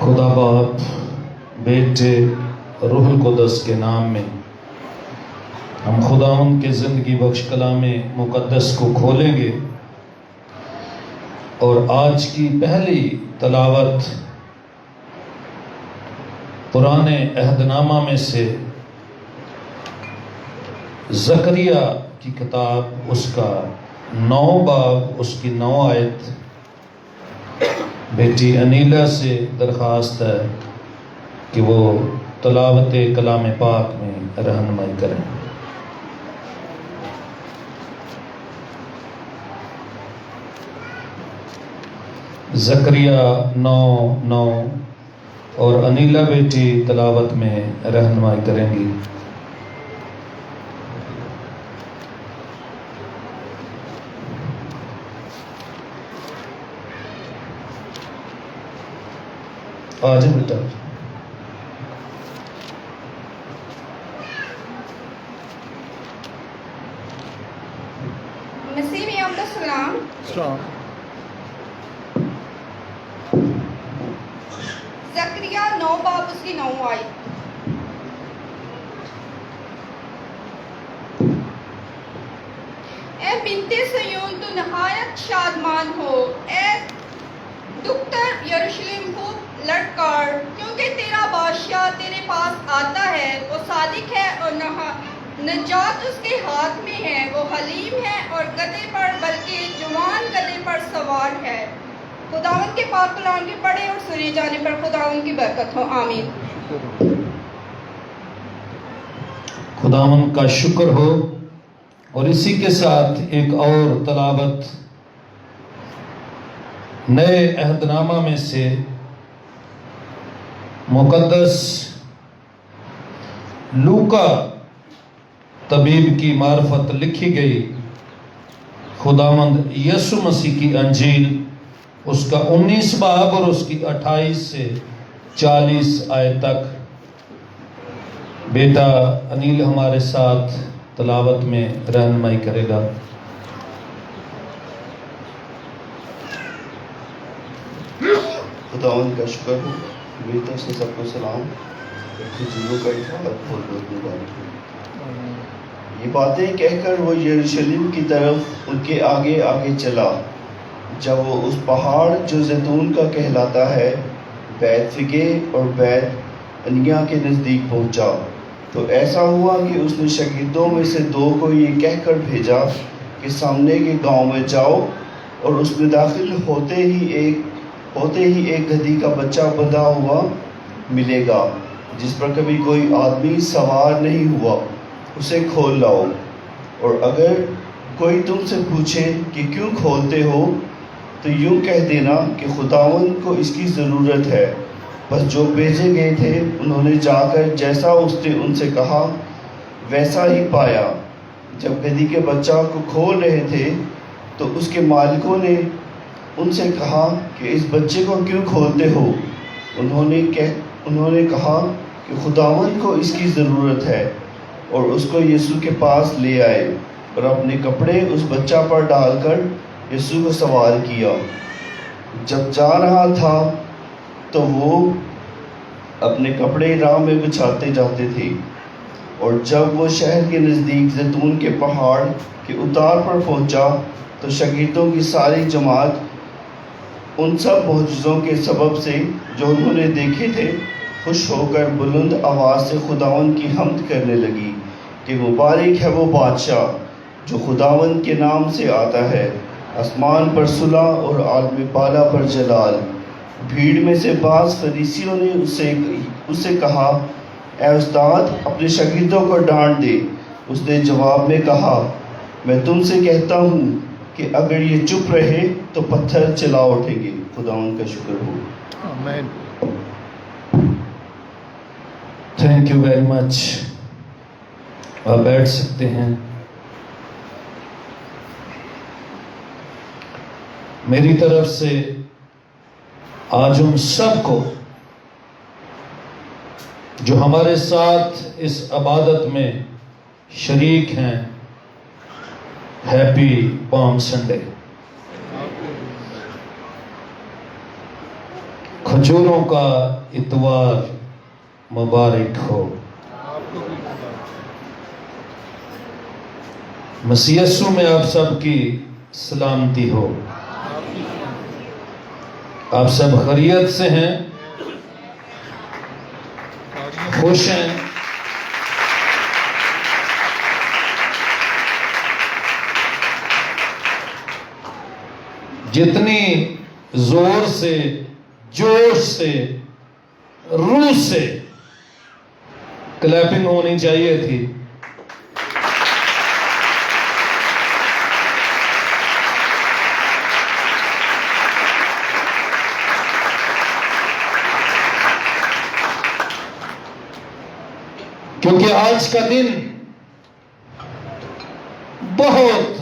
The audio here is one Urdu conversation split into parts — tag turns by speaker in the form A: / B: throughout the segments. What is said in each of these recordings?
A: خدا باپ بیٹے روح القدس کے نام میں ہم خداوند کے زندگی بخش کلام مقدس کو کھولیں گے اور آج کی پہلی تلاوت پرانے عہد نامہ میں سے زکریا کی کتاب اس کا 9 باب اس کی 9 آیت بیٹی انیلا سے درخواست ہے کہ وہ تلاوت کلام پاک میں رہنمائی کریں۔ زکریا 9:9 اور انیلا بیٹی تلاوت میں رہنمائی کریں گی۔ آج بیٹا
B: مسیح میں عبد السلام زکریا 9 باب اس کی 9 آیت۔ اے بنت صیون تو نہایت شادمان ہو، اے دختر یروشلم کو لڑکار، کیونکہ تیرا بادشاہ تیرے پاس آتا ہے، وہ صادق ہے اور نجات اس کے ہاتھ میں ہے، وہ حلیم ہے اور گدھے پر بلکہ جوان گدھے پر سوار ہے۔ خداوند کے پاک کلام کے پڑھے اور سنے جانے پر خداوند کی برکت ہو، آمین۔
A: خداوند کا شکر ہو۔ اور اسی کے ساتھ ایک اور تلاوت نئے عہد نامہ میں سے مقدس لوکا طبیب کی معرفت لکھی گئی خداوند یسوع مسیح کی انجیل اس کا 19 باب اور اس کی 28 سے 40 آیت تک بیٹا انیل ہمارے ساتھ تلاوت میں رہنمائی کرے گا۔
C: خداوند کا شکر ہو، بیٹوں سے سب کو سلام، جنوں کا بہت بہت مبارک ہو۔ یہ باتیں کہہ کر وہ یروشلم کی طرف ان کے آگے آگے چلا۔ جب وہ اس پہاڑ جو زیتون کا کہلاتا ہے بیت فگے اور بیت انیا کے نزدیک پہنچا، تو ایسا ہوا کہ اس نے شاگردوں میں سے 2 کو یہ کہہ کر بھیجا کہ سامنے کے گاؤں میں جاؤ اور اس میں داخل ہوتے ہی ایک گدھی کا بچہ بندھا ہوا ملے گا، جس پر کبھی کوئی آدمی سوار نہیں ہوا، اسے کھول لاؤ۔ اور اگر کوئی تم سے پوچھے کہ کیوں کھولتے ہو، تو یوں کہہ دینا کہ خداوند کو اس کی ضرورت ہے۔ بس جو بھیجے گئے تھے انہوں نے جا کر جیسا اس نے ان سے کہا ویسا ہی پایا۔ جب گدھی کے بچہ کو کھول رہے تھے تو اس کے مالکوں نے ان سے کہا کہ اس بچے کو کیوں کھولتے ہو؟ انہوں نے کہا کہ خداوند کو اس کی ضرورت ہے، اور اس کو یسوع کے پاس لے آئے اور اپنے کپڑے اس بچہ پر ڈال کر یسوع کو سوار کیا۔ جب جا رہا تھا تو وہ اپنے کپڑے راہ میں بچھاتے جاتے تھے، اور جب وہ شہر کے نزدیک زیتون کے پہاڑ کے اتار پر پہنچا تو شاگردوں کی ساری جماعت ان سب معجزوں کے سبب سے جو انہوں نے دیکھے تھے خوش ہو کر بلند آواز سے خداوند کی حمد کرنے لگی کہ مبارک ہے وہ بادشاہ جو خداوند کے نام سے آتا ہے، آسمان پر صلح اور عالم بالا پر جلال۔ بھیڑ میں سے بعض فریسیوں نے اس سے کہا اے استاد اپنے شاگردوں کو ڈانٹ دے۔ اس نے جواب میں کہا میں تم سے کہتا ہوں کہ اگر یہ چپ رہے تو پتھر چلا اٹھیں گے۔ خداوند کا شکر ہو۔
D: آمین۔
A: Thank you very much. آپ بیٹھ سکتے ہیں۔ میری طرف سے آج ان سب کو جو ہمارے ساتھ اس عبادت میں شریک ہیں، ہیپی پام سنڈے۔ حجوروں کا اتوار مبارک ہو. مسیح یسوع میں آپ سب کی سلامتی ہو. آپ سب خیریت سے ہیں؟ خوش ہیں؟ جتنی زور سے، جوش سے، روح سے کلیپنگ ہونی چاہیے تھی، کیونکہ آج کا دن بہت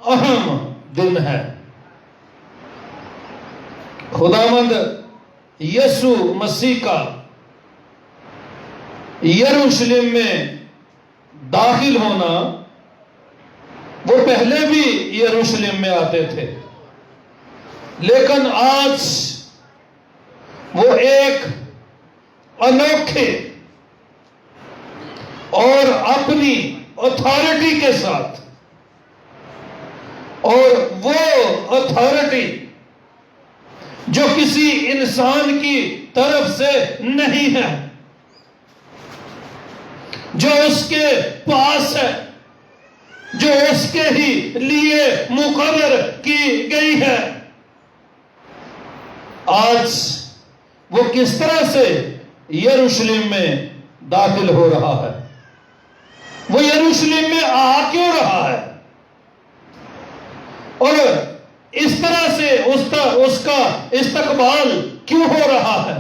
A: اہم دن ہے. خداوند یسوع مسیح کا یروشلم میں داخل ہونا، وہ پہلے بھی یروشلم میں آتے تھے، لیکن آج وہ ایک انوکھے اور اپنی اتھارٹی کے ساتھ، اور وہ اتھارٹی جو کسی انسان کی طرف سے نہیں ہے، جو اس کے پاس ہے، جو اس کے ہی لیے مقرر کی گئی ہے، آج وہ کس طرح سے یروشلم میں داخل ہو رہا ہے؟ وہ یروشلم میں آ کیوں رہا ہے؟ اور اس طرح سے اس کا استقبال کیوں ہو رہا ہے؟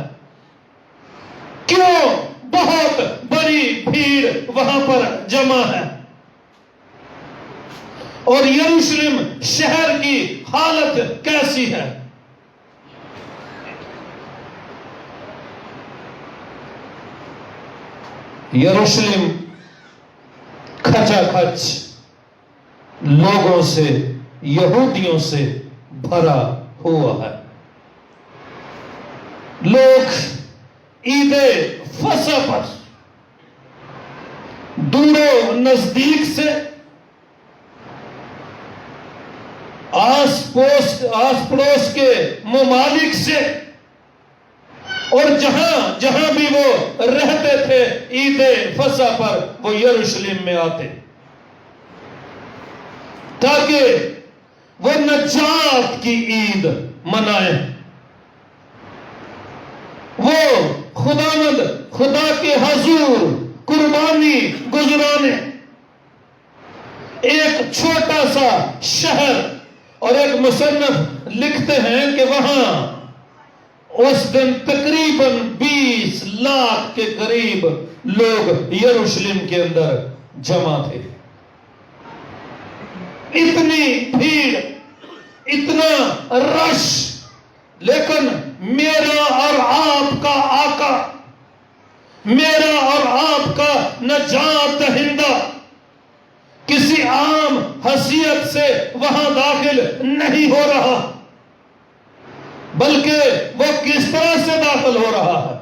A: کیوں بہت بڑی بھیڑ وہاں پر جمع ہے؟ اور یروشلم شہر کی حالت کیسی ہے؟ یروشلم کھچا کھچ لوگوں سے، یہودیوں سے بھرا ہوا ہے. لوگ عید فصح پر دور و نزدیک سے، آس پڑوس کے ممالک سے، اور جہاں جہاں بھی وہ رہتے تھے، عید فصح پر وہ یروشلم میں آتے تاکہ وہ نجات کی عید منائیں. وہ خدا کے حضور قربانی گزرانے. ایک چھوٹا سا شہر، اور ایک مصنف لکھتے ہیں کہ وہاں اس دن تقریباً 20 لاکھ کے قریب لوگ یروشلم کے اندر جمع تھے. اتنی بھیڑ، اتنا رش، لیکن میرا اور آپ کا آقا، میرا اور آپ کا نجات دہندہ کسی عام حیثیت سے وہاں داخل نہیں ہو رہا، بلکہ وہ کس طرح سے داخل ہو رہا ہے؟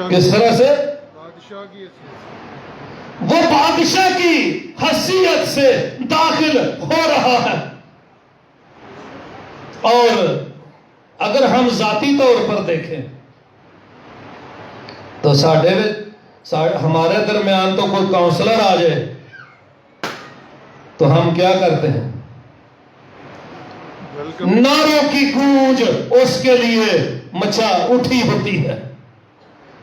A: کس طرح سے؟ وہ بادشاہ کی حیثیت سے داخل ہو رہا ہے. اور اگر ہم ذاتی طور پر دیکھیں تو ہمارے درمیان تو کوئی کاؤنسلر آ جائے تو ہم کیا کرتے ہیں؟ نعروں کی گونج اس کے لیے مچا اٹھی ہوتی ہے،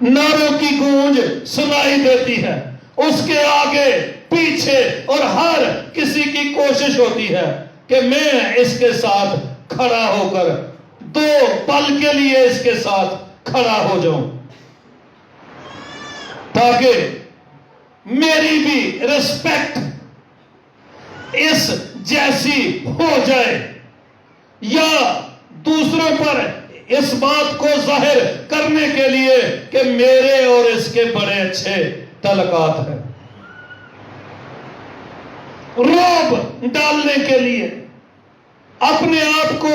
A: نعروں کی گونج سنائی دیتی ہے. اس کے آگے پیچھے اور ہر کسی کی کوشش ہوتی ہے کہ میں اس کے ساتھ کھڑا ہو کر 2 پل کے لیے اس کے ساتھ کھڑا ہو جاؤں، تاکہ میری بھی ریسپیکٹ اس جیسی ہو جائے، یا دوسروں پر اس بات کو ظاہر کرنے کے لیے کہ میرے اور اس کے بڑے اچھے تعلقات ہیں. رعب ڈالنے کے لیے، اپنے آپ کو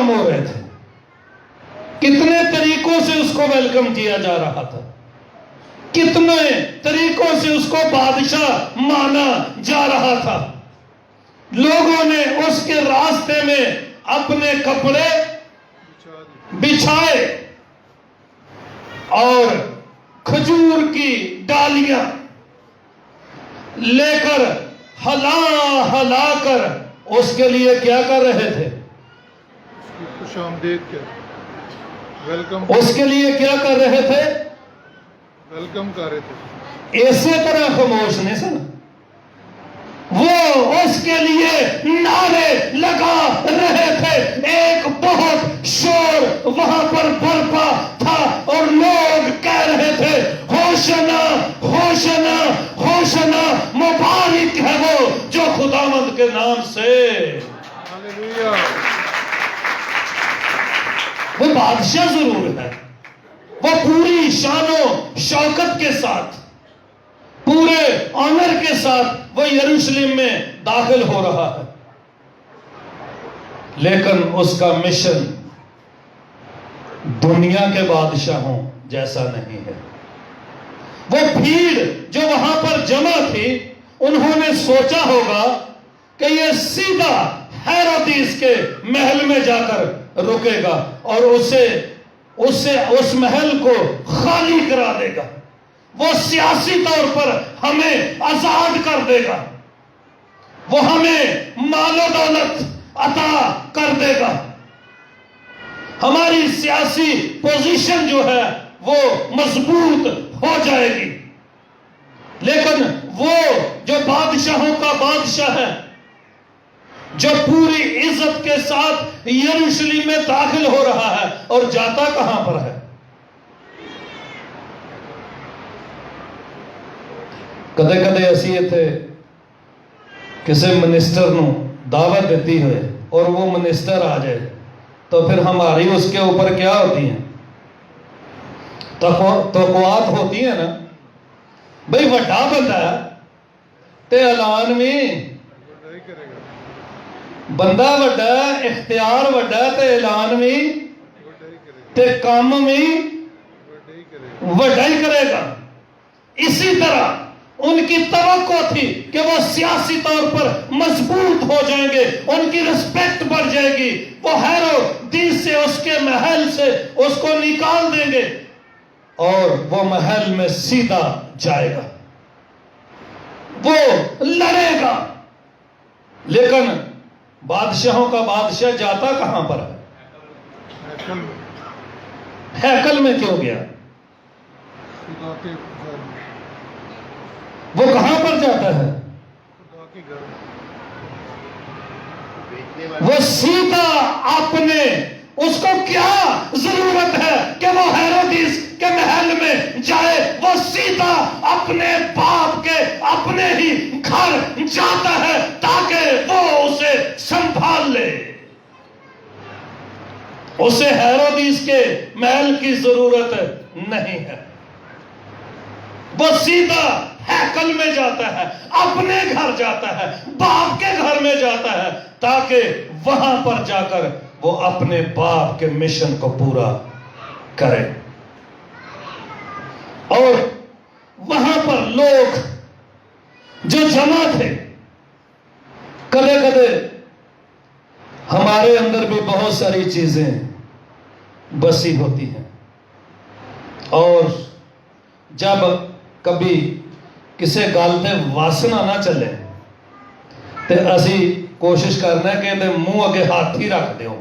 A: کام ہو رہے تھے، کتنے طریقوں سے اس کو ویلکم کیا جا رہا تھا، کتنے طریقوں سے اس کو بادشاہ مانا جا رہا تھا. لوگوں نے اس کے راستے میں اپنے کپڑے بچھائے اور کھجور کی ڈالیاں لے کر ہلا ہلا کر اس کے لیے کیا کر رہے تھے؟
D: خوش آمدید کیا ویلکم،
A: اس کے لیے کیا کر رہے تھے؟
D: ویلکم کر رہے تھے.
A: اسی طرح خاموش نہیں سنا، وہ اس کے لیے نعرے لگا رہے تھے. ایک بہت شور وہاں پر برپا تھا اور لوگ کہہ رہے تھے ہوشنا ہوشنا ہوشنا، مبارک ہے وہ جو خداوند کے نام سے.
D: ہاللویا.
A: وہ بادشاہ ضرور ہے، وہ پوری شان و شوکت کے ساتھ، پورے آنر کے ساتھ وہ یروشلم میں داخل ہو رہا ہے، لیکن اس کا مشن دنیا کے بادشاہوں جیسا نہیں ہے. وہ بھیڑ جو وہاں پر جمع تھی، انہوں نے سوچا ہوگا کہ یہ سیدھا ہیرودیس کے محل میں جا کر رکے گا اور اس محل کو خالی کرا دے گا، وہ سیاسی طور پر ہمیں آزاد کر دے گا، وہ ہمیں مال و دولت عطا کر دے گا، ہماری سیاسی پوزیشن جو ہے وہ مضبوط ہو جائے گی. لیکن وہ جو بادشاہوں کا بادشاہ ہے، جو پوری عزت کے ساتھ یروشلم میں داخل ہو رہا ہے، اور جاتا کہاں پر ہے؟ کدے کدے اسی اتنے کسی منسٹر نو دعوت دیتی ہوئے اور وہ منسٹر آ جائے تو پھر ہماری اس کے اوپر کیا ہوتی ہیں؟ توقعات ہوتی ہیں نا. بھئی وڈا بندہ ہے تے اعلان بھی
D: وڈائی کرے گا،
A: بندہ وڈا ہے، اختیار وڈا ہے تے اعلان بھی
D: وڈائی کرے گا،
A: تے کام بھی
D: وڈائی کرے گا.
A: وڈا ہی کرے گا. اسی طرح ان کی توقع تھی کہ وہ سیاسی طور پر مضبوط ہو جائیں گے، ان کی رسپیکٹ بڑھ جائے گی، وہ ہیرودیس سے اس کے محل سے اس کو نکال دیں گے اور وہ محل میں سیدھا جائے گا، وہ لڑے گا. لیکن بادشاہوں کا بادشاہ جاتا کہاں پر ہے؟
D: ہیکل میں،
A: ہیکل میں کیوں گیا؟
D: خدا کے گھر میں،
A: وہ کہاں پر جاتا ہے؟
D: خدا کے گھر میں.
A: وہ سیدھا اپنے، اس کو کیا ضرورت ہے کہ وہ ہیرودیس کے محل میں جائے؟ وہ سیدھا اپنے باپ کے اپنے ہی گھر جاتا ہے تاکہ وہ اسے سنبھال لے. اسے ہیرودیس کے محل کی ضرورت نہیں ہے. وہ سیدھا ہیکل میں جاتا ہے، اپنے گھر جاتا ہے، باپ کے گھر میں جاتا ہے تاکہ وہاں پر جا کر وہ اپنے باپ کے مشن کو پورا کرے. اور وہاں پر لوگ جو جمع تھے، کدے کدے ہمارے اندر بھی بہت ساری چیزیں بسی ہوتی ہیں، اور جب کبھی کسی گل تے واسنا نہ چلے تے اسی کوشش کرنا کہ منہ اگے ہاتھ ہی رکھ دیو.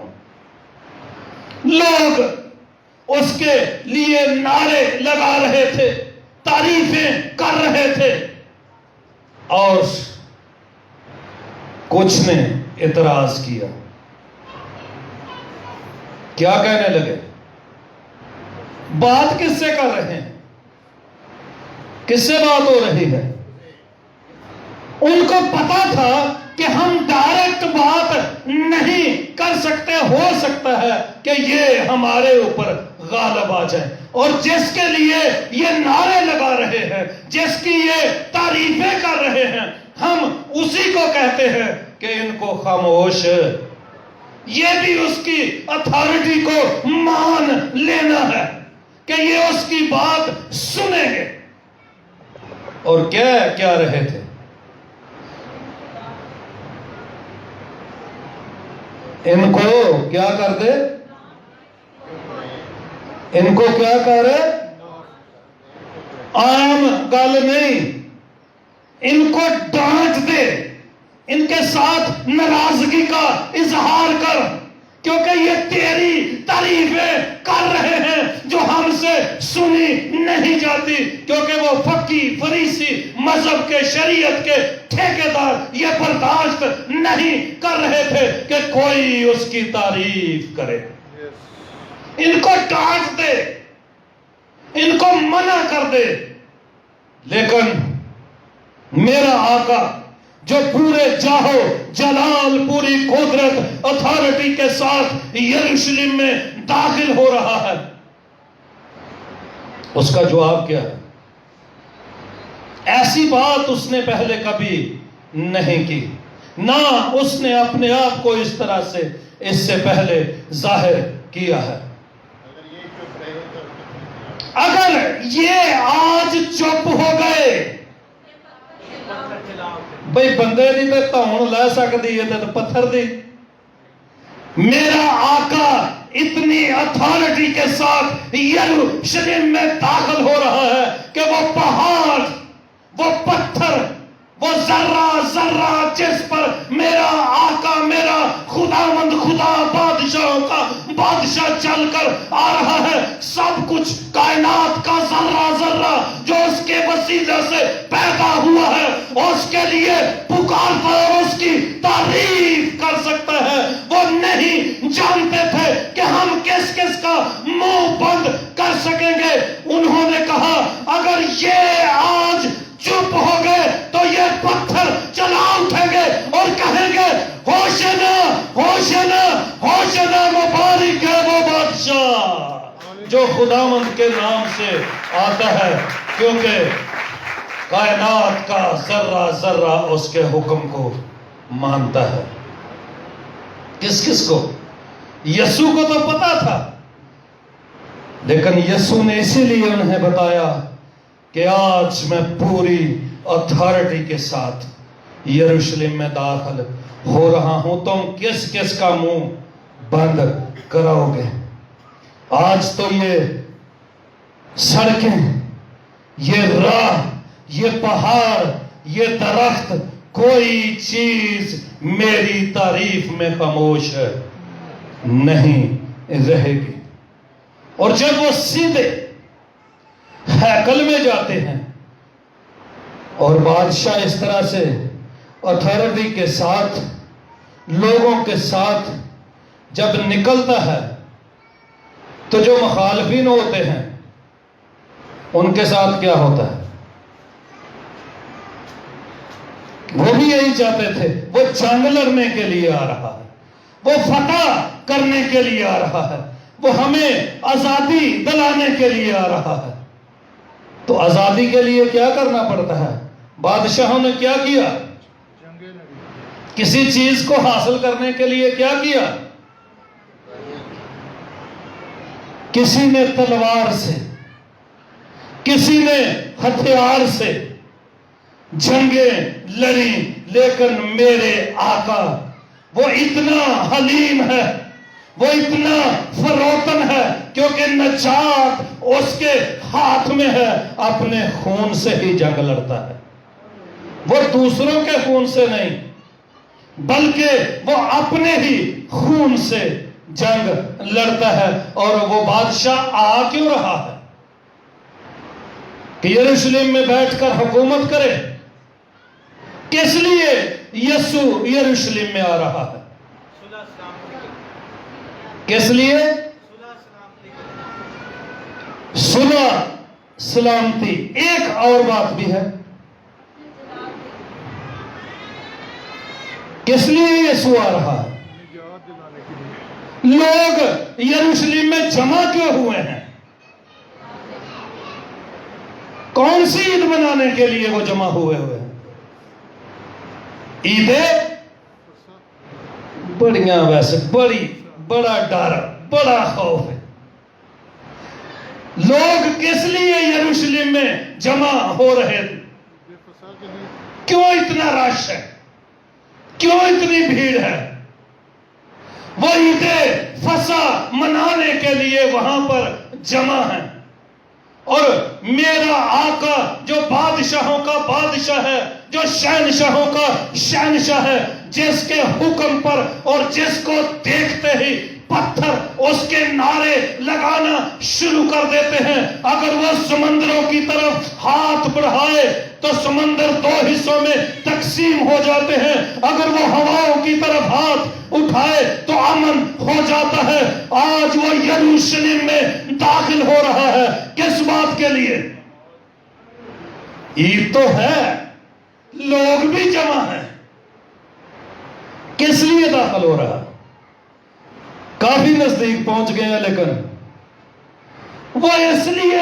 A: لوگ اس کے لیے نعرے لگا رہے تھے، تعریفیں کر رہے تھے، اور کچھ نے اعتراض کیا. کیا کہنے لگے؟ بات کس سے کر رہے ہیں؟ کس سے بات ہو رہی ہے؟ ان کو پتا تھا کہ ہم ڈائریکٹ بات نہیں کر سکتے، ہو سکتا ہے کہ یہ ہمارے اوپر غالب آ جائے، اور جس کے لیے یہ نعرے لگا رہے ہیں، جس کی یہ تعریفیں کر رہے ہیں، ہم اسی کو کہتے ہیں کہ ان کو خاموش یہ بھی اس کی اتھارٹی کو مان لینا ہے کہ یہ اس کی بات سنیں گے. اور کیا رہے تھے؟ ان کو کیا کر دے؟ ان کو کیا کرے؟ عام گل نہیں، ان کو ڈانٹ دے، ان کے ساتھ ناراضگی کا اظہار کر، کیونکہ یہ تیری تعریفیں کر رہے ہیں جو ہم سے سنی نہیں جاتی. کیونکہ وہ فقی فریسی مذہب کے شریعت کے ٹھیکیدار یہ برداشت نہیں کر رہے تھے کہ کوئی اس کی تعریف کرے. ان کو ڈانٹ دے، ان کو منع کر دے. لیکن میرا آقا جو پورے جاہو جلال، پوری قدرت، اتھارٹی کے ساتھ یروشلم میں داخل ہو رہا ہے، اس کا جواب کیا ہے؟ ایسی بات اس نے پہلے کبھی نہیں کی، نہ اس نے اپنے آپ کو اس طرح سے اس سے پہلے ظاہر کیا ہے. اگر یہ آج چپ ہو گئے، بھئی بندے دی تے تہون لے سکتی ہے تے پتھر دی. میرا آقا اتنی اتھارٹی کے ساتھ یروشلم میں داخل ہو رہا ہے کہ وہ پہاڑ، وہ پتھر، وہ ذرہ ذرہ جس پر میرا آقا، میرا خداوند، خدا بادشاہوں کا بادشاہ چل کر آ رہا ہے، سب کچھ کائنات کا ذرہ ذرہ جو اس کے وسیلے سے پیدا ہوا ہے، اس کے لیے پکارتا اور اس کی تعریف کر سکتا ہے. وہ نہیں جانتے تھے کہ ہم کس کس کا منہ بند کر سکیں گے. انہوں نے کہا اگر یہ آج چپ ہو گئے تو یہ پتھر چلا اٹھیں گے اور کہیں گے ہوشنا ہوشنا ہوشنا، مبارک ہے وہ بادشاہ جو خداوند کے نام سے آتا ہے، کیونکہ کائنات کا ذرہ ذرہ اس کے حکم کو مانتا ہے. کس کس کو؟ یسوع کو تو پتا تھا، لیکن یسوع نے اسی لیے انہیں بتایا کہ آج میں پوری اتھارٹی کے ساتھ یروشلم میں داخل ہو رہا ہوں. تم کس کس کا منہ بند کراؤ گے؟ آج تو یہ سڑکیں، یہ راہ، یہ پہاڑ، یہ درخت، کوئی چیز میری تعریف میں خاموش نہیں رہے گی. اور جب وہ سیدھے ہیکل میں جاتے ہیں اور بادشاہ اس طرح سے اتھارٹی کے ساتھ، لوگوں کے ساتھ جب نکلتا ہے، تو جو مخالفین ہوتے ہیں ان کے ساتھ کیا ہوتا ہے؟ وہ بھی یہی چاہتے تھے. وہ جنگ لڑنے کے لیے آ رہا ہے، وہ فتح کرنے کے لیے آ رہا ہے، وہ ہمیں آزادی دلانے کے لیے آ رہا ہے. تو آزادی کے لیے کیا کرنا پڑتا ہے؟ بادشاہوں نے کیا کیا؟ کسی چیز کو حاصل کرنے کے لیے کیا کیا؟ کسی نے تلوار سے، کسی نے ہتھیار سے جنگیں لڑی. لیکن میرے آقا وہ اتنا حلیم ہے، وہ اتنا فروتن ہے، کیونکہ نجات اس کے ہاتھ میں ہے. اپنے خون سے ہی جنگ لڑتا ہے، وہ دوسروں کے خون سے نہیں، بلکہ وہ اپنے ہی خون سے جنگ لڑتا ہے. اور وہ بادشاہ آ کیوں رہا ہے؟ کہ یروشلم میں بیٹھ کر حکومت کرے. کس لیے یسوع یروشلم میں آ رہا ہے؟ کس لیے؟ صلح سلامتی. ایک اور بات بھی ہے، کس لیے یسوع آ رہا ہے؟ لوگ یروشلم میں جمع کیوں ہوئے ہیں؟ کون سی عید منانے کے لیے وہ جمع ہوئے ہیں؟ عید بڑیاں ویسے بڑا ڈر بڑا خوف ہے. لوگ کس لیے یروشلم میں جمع ہو رہے تھے؟
D: بے فسا کے لیے.
A: کیوں اتنا رش ہے؟ کیوں اتنی بھیڑ ہے؟ وہ عید فسح منانے کے لیے وہاں پر جمع ہیں. اور میرا آقا جو بادشاہوں کا بادشاہ ہے، جو شہنشاہوں کا شہنشاہ ہے، جس کے حکم پر اور جس کو دیکھتے ہی پتھر اس کے نعرے لگانا شروع کر دیتے ہیں. اگر وہ سمندروں کی طرف ہاتھ بڑھائے تو سمندر دو حصوں میں تقسیم ہو جاتے ہیں. اگر وہ ہواؤں کی طرف ہاتھ اٹھائے تو امن ہو جاتا ہے. آج وہ یروشلم میں داخل ہو رہا ہے. کس بات کے لیے؟ عید تو ہے، لوگ بھی جمع ہیں. کس لیے داخل ہو رہا ہے؟ کافی نزدیک پہنچ گئے ہیں، لیکن وہ اس لیے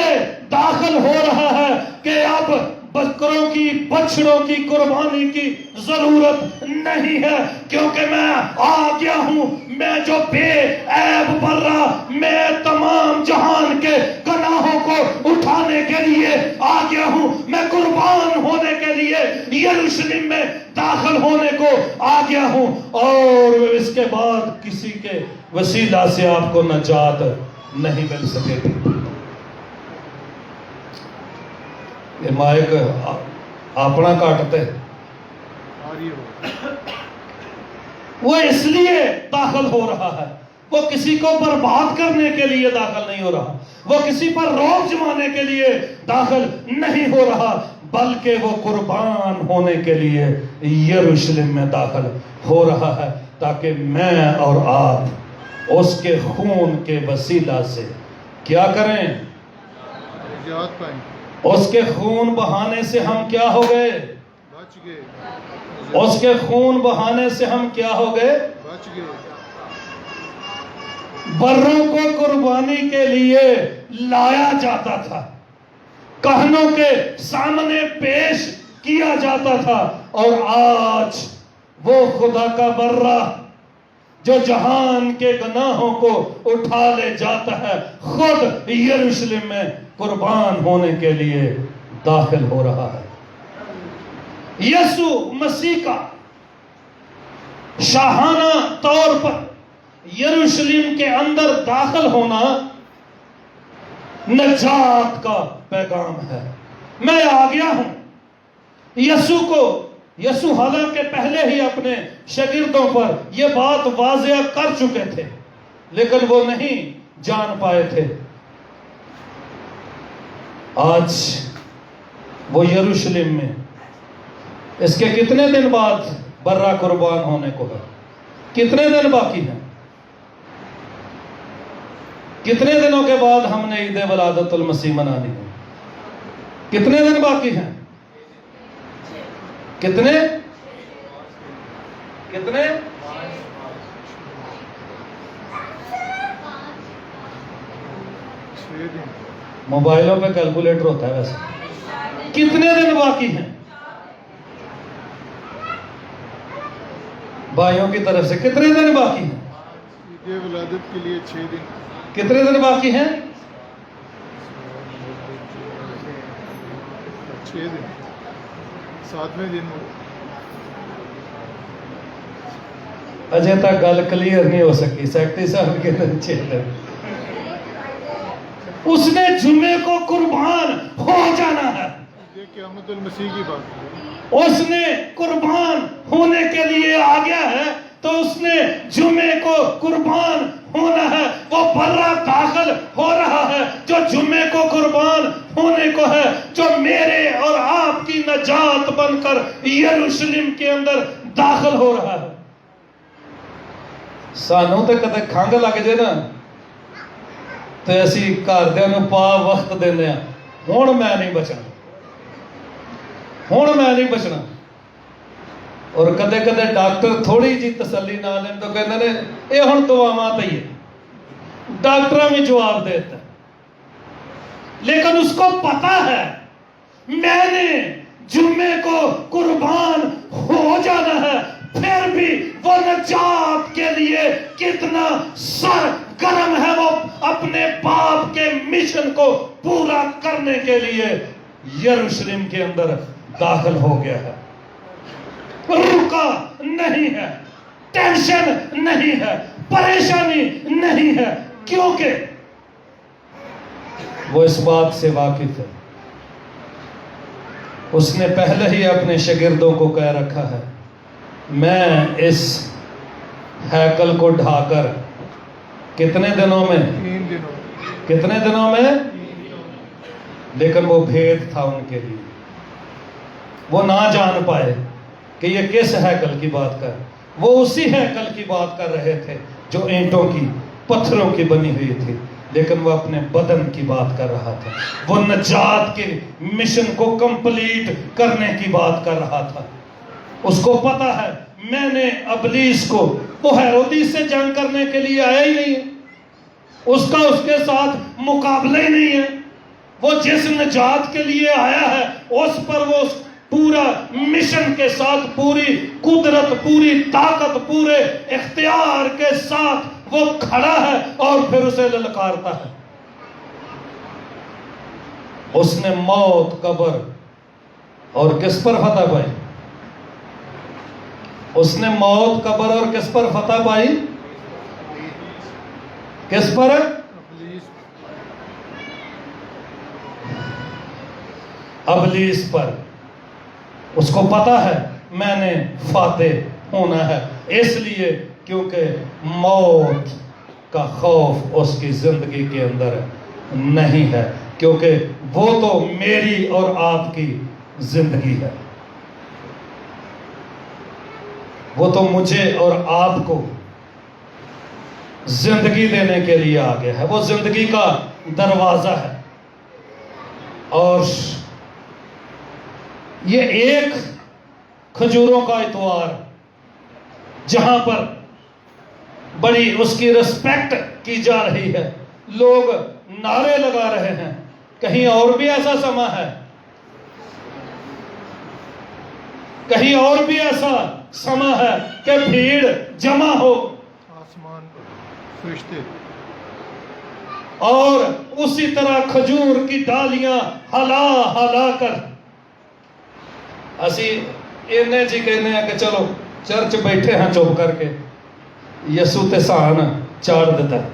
A: داخل ہو رہا ہے کہ اب بکروں کی بچڑوں کی قربانی کی ضرورت نہیں ہے، کیونکہ میں آ گیا ہوں. میں جو بے عیب برا، میں تمام جہان کے گناہوں کو اٹھانے کے لیے آ گیا ہوں. میں قربان ہونے کے لیے یروشلم میں داخل ہونے کو آ گیا ہوں. اور اس کے بعد کسی کے وسیلہ سے آپ کو نجات نہیں مل سکے گی. یہ مائک اپنا کاٹتے. وہ اس لیے داخل ہو رہا ہے، وہ کسی کو برباد کرنے کے لیے داخل نہیں ہو رہا، وہ کسی پر روب جمانے کے لیے داخل نہیں ہو رہا، بلکہ وہ قربان ہونے کے لیے یروشلم میں داخل ہو رہا ہے، تاکہ میں اور آپ اس کے خون کے وسیلہ سے کیا کریں؟
D: نجات پائیں.
A: اس کے خون بہانے سے ہم کیا ہو گئے؟
D: بچ گئے.
A: اس کے خون بہانے سے ہم کیا ہو گئے؟
D: بچ گئے.
A: بروں کو قربانی کے لیے لایا جاتا تھا، کہنوں کے سامنے پیش کیا جاتا تھا، اور آج وہ خدا کا برہ جو جہان کے گناہوں کو اٹھا لے جاتا ہے، خود یروشلم میں قربان ہونے کے لیے داخل ہو رہا ہے. یسوع مسیح کا شاہانہ طور پر یروشلم کے اندر داخل ہونا نجات کا پیغام ہے. میں آ گیا ہوں. یسوع حالانکہ پہلے ہی اپنے شاگردوں پر یہ بات واضح کر چکے تھے، لیکن وہ نہیں جان پائے تھے. آج وہ یروشلم میں اس کے کتنے دن بعد برہ قربان ہونے کو ہے؟ کتنے دن باقی ہیں؟ کتنے دنوں کے بعد ہم نے عید ولادت المسیح منانی ہے؟ کتنے دن باقی ہیں؟ کتنے؟ موبائلوں پہ کیلکولیٹر ہوتا ہے ویسے. کتنے دن باقی ہیں بھائیوں کی طرف سے؟ کتنے دن باقی ہیں؟
D: عید ولادت کے لیے 6 دن.
A: کتنے دن باقی ہیں؟
D: 6 دن. 7ویں دن.
A: اجے تک گل کلیئر نہیں ہو سکی. سیکٹری صاحب کے نیچے اس نے جمعے کو قربان ہو جانا ہے.
D: یہ قیامت المسیح کی بات ہے.
A: اس نے قربان ہونے کے لیے آ گیا ہے تو اس نے جمعے کو قربان ہونا ہے. وہ برہ داخل ہو رہا ہے جو جمعے کو قربان ہونے کو ہے، جو میرے اور آپ کی نجات بن کر یروشلم کے اندر داخل ہو رہا ہے. سانوں تے کدے کھنگ لگ جائے نا تے اسی گھردیاں نوں پا وقت دیندے ہاں، ہن میں نہیں بچنا، ہن میں نہیں بچنا. اور کدے کدے ڈاکٹر تھوڑی جی تسلی نہ لین تو کہندے نے اے ہن دعاواں تے ہی. ڈاکٹراں بھی جواب دیتا ہے، لیکن اس کو پتا ہے میں نے جمعے کو قربان ہو جانا ہے، پھر بھی وہ نجات کے لیے کتنا سر گرم ہے، وہ اپنے باپ کے مشن کو پورا کرنے کے لیے یروشلم کے اندر داخل ہو گیا ہے. رکا نہیں ہے، ٹینشن نہیں ہے، پریشانی نہیں ہے، کیونکہ وہ اس بات سے واقف ہے. اس نے پہلے ہی اپنے شاگردوں کو کہہ رکھا ہے، میں اس ہیکل کو ڈھا کر کتنے دنوں میں،
D: 3 دنوں
A: کتنے دنوں میں، لیکن وہ بھید تھا ان کے لیے. وہ نہ جان پائے کہ یہ کس ہیکل کی بات کر. وہ اسی ہیکل کی بات کر رہے تھے جو اینٹوں کی، پتھروں کی بنی ہوئی تھی، لیکن وہ اپنے بدن کی بات کر رہا تھا. وہ نجات کے مشن کو کمپلیٹ کرنے کی بات کر رہا تھا. اس کو پتا ہے میں نے ابلیس کو، وہ ہیرودیس سے جنگ کرنے کے لیے آیا ہی نہیں ہے، اس کا اس کے ساتھ مقابلہ ہی نہیں ہے. وہ جس نجات کے لیے آیا ہے اس پر وہ پورا مشن کے ساتھ، پوری قدرت، پوری طاقت، پورے اختیار کے ساتھ وہ کھڑا ہے اور پھر اسے للکارتا ہے. اس نے موت، قبر اور کس پر فتح پائی؟ اس نے موت، قبر اور کس پر فتح پائی؟ کس پر؟ ابلیس پر. اس کو پتا ہے میں نے فاتح ہونا ہے، اس لیے کیونکہ موت کا خوف اس کی زندگی کے اندر نہیں ہے، کیونکہ وہ تو میری اور آپ کی زندگی ہے. وہ تو مجھے اور آپ کو زندگی دینے کے لیے آ گیا ہے. وہ زندگی کا دروازہ ہے. اور یہ ایک کھجوروں کا اتوار جہاں پر بڑی اس کی رسپیکٹ کی جا رہی ہے، لوگ نعرے لگا رہے ہیں. کہیں اور بھی ایسا سما ہے، کہیں اور بھی ایسا سما ہے کہ بھیڑ جمع ہو
D: آسمان پر فرشتے،
A: اور اسی طرح کھجور کی ڈالیاں ہلا ہلا کر اسی انہیں جی کہنے ہیں کہ چلو چرچ بیٹھے ہیں چپ کر کے، یسو تے سان چاڑ دیتا ہے.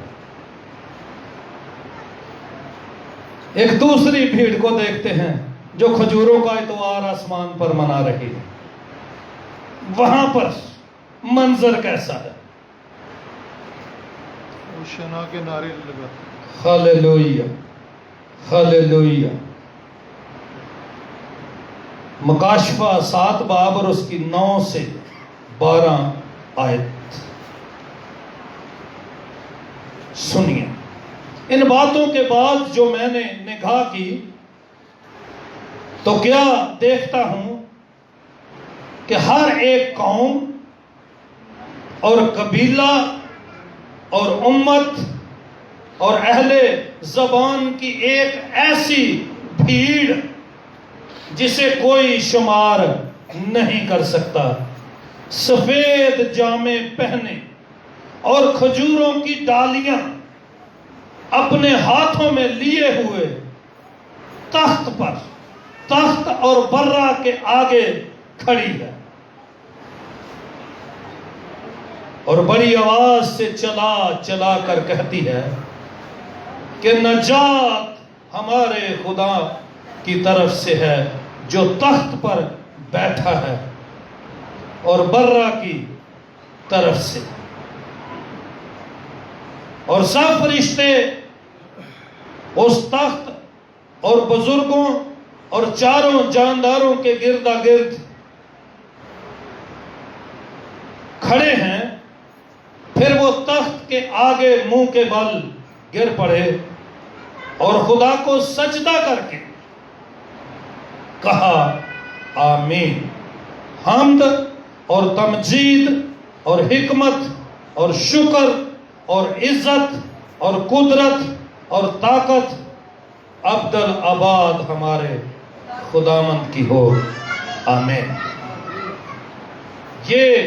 A: ایک دوسری بھیڑ کو دیکھتے ہیں جو کھجوروں کا اتوار آسمان پر منا رہی ہے. وہاں پر منظر کیسا ہے؟
D: وہ شنا کے نعرے لگاتے.
A: ہاللیلویہ، ہاللیلویہ. مکاشفہ 7 باب اور اس کی 9 سے 12 آیت سنیے. ان باتوں کے بعد جو میں نے نگاہ کی تو کیا دیکھتا ہوں کہ ہر ایک قوم اور قبیلہ اور امت اور اہل زبان کی ایک ایسی بھیڑ جسے کوئی شمار نہیں کر سکتا، سفید جامے پہنے اور کھجوروں کی ڈالیاں اپنے ہاتھوں میں لیے ہوئے تخت پر، تخت اور برہ کے آگے کھڑی ہے، اور بڑی آواز سے چلا چلا کر کہتی ہے کہ نجات ہمارے خدا کی طرف سے ہے جو تخت پر بیٹھا ہے، اور برہ کی طرف سے. اور سب فرشتے اس تخت اور بزرگوں اور چاروں جانداروں کے گردا گرد کھڑے ہیں. پھر وہ تخت کے آگے منہ کے بل گر پڑے اور خدا کو سجدہ کر کے کہا آمین. حمد اور تمجید اور حکمت اور شکر اور عزت اور قدرت اور طاقت ابدالآباد ہمارے خداوند کی ہو، آمین. یہ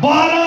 A: 12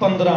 A: 15